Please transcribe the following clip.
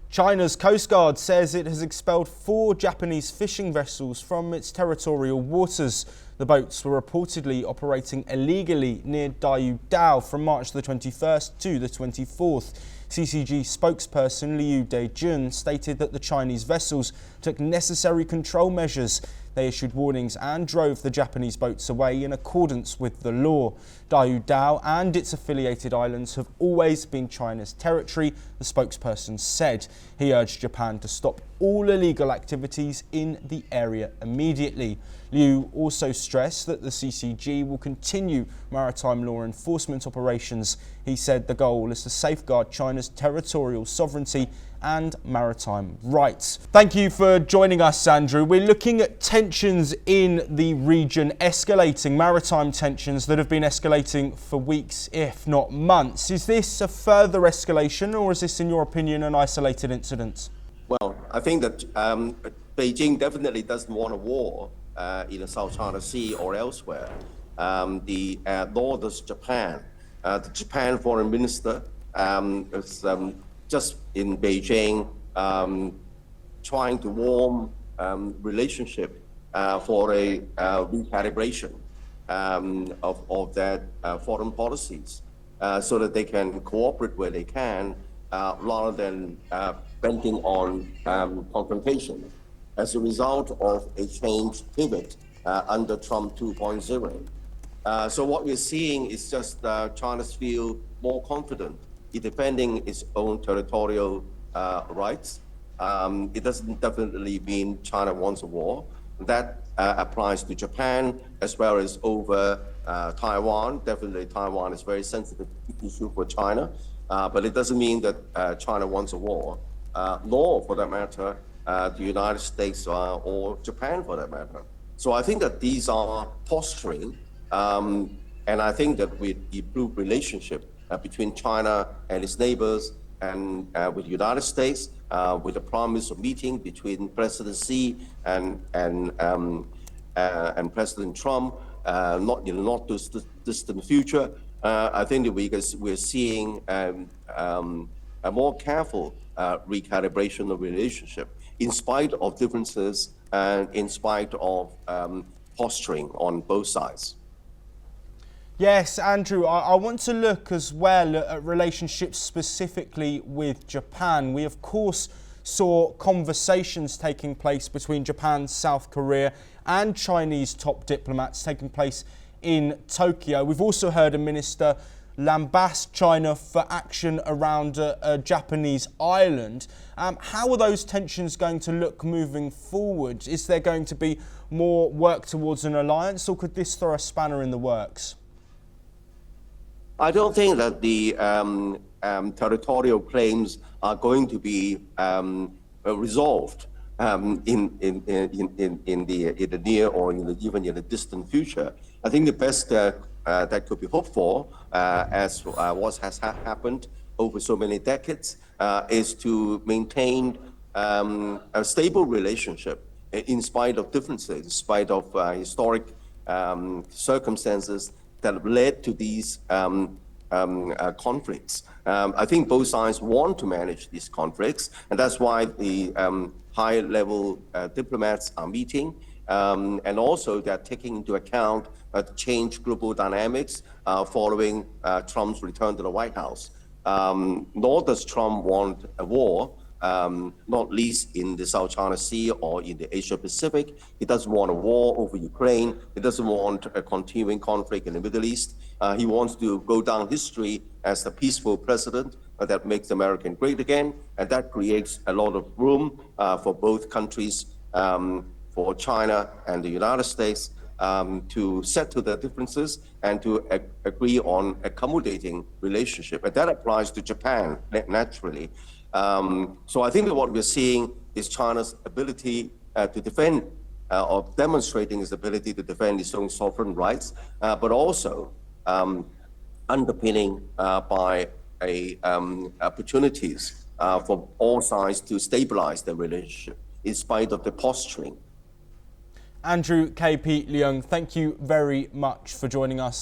China's coastguard says it has expelled 4 Japanese fishing vessels from its territorial waters. The boats were reportedly operating illegally near Diaoyu from March the 21st to the 24th. CCG spokesperson Liu Dejun stated that the Chinese vessels took necessary control measures. They issued warnings and drove the Japanese boats away in accordance with the law. Diaoyu and its affiliated islands have always been China's territory, the spokesperson said. He urged Japan to stop all illegal activities in the area immediately. Liu also stressed that the CCG will continue maritime law enforcement operations. He said the goal is to safeguard China's territorial sovereignty and maritime rights. Thank you for joining us, Andrew. We're looking at tensions in the region escalating, maritime tensions that have been escalating for weeks, if not months. Is this a further escalation, or is this, in your opinion, an isolated incident? Well, I think that Beijing definitely doesn't want a war in the South China Sea or elsewhere. Nor does Japan. The Japan foreign minister is just in Beijing trying to warm relationship for a recalibration of their foreign policies so that they can cooperate where they can rather than banking on confrontation as a result of a changed pivot under Trump 2.0. So what we're seeing is just China's feel more confident in defending its own territorial rights. It doesn't definitely mean China wants a war. That applies to Japan as well as over Taiwan. Definitely Taiwan is a very sensitive issue for China, but it doesn't mean that China wants a war, nor for that matter, the United States or Japan for that matter. So I think that these are posturing, and I think that with the improved relationship between China and its neighbors and with the United States, with the promise of meeting between President Xi and President Trump, not in the not distant future, I think that we're seeing a more careful recalibration of relationship in spite of differences and in spite of posturing on both sides. Yes, Andrew, I want to look as well at relationships specifically with Japan. We, of course, saw conversations taking place between Japan, South Korea and Chinese top diplomats taking place in Tokyo. We've also heard a minister lambast China for action around a Japanese island. How are those tensions going to look moving forward? Is there going to be more work towards an alliance, or could this throw a spanner in the works? I don't think that the territorial claims are going to be resolved in the near or even in the distant future. I think the best that could be hoped for, as what has happened over so many decades, is to maintain a stable relationship in spite of differences, in spite of historic circumstances that have led to these conflicts. I think both sides want to manage these conflicts, and that's why the high-level diplomats are meeting, and also they're taking into account changed global dynamics following Trump's return to the White House. Nor does Trump want a war, not least in the South China Sea or in the Asia Pacific. He doesn't want a war over Ukraine. He doesn't want a continuing conflict in the Middle East. He wants to go down history as the peaceful president that makes America great again, and that creates a lot of room for both countries, for China and the United States, to settle their differences and to agree on accommodating relationship. And that applies to Japan, naturally. So I think that what we're seeing is China's ability to defend, or demonstrating its ability to defend its own sovereign rights, but also underpinning by opportunities for all sides to stabilize their relationship in spite of the posturing. Andrew KP Leung, thank you very much for joining us.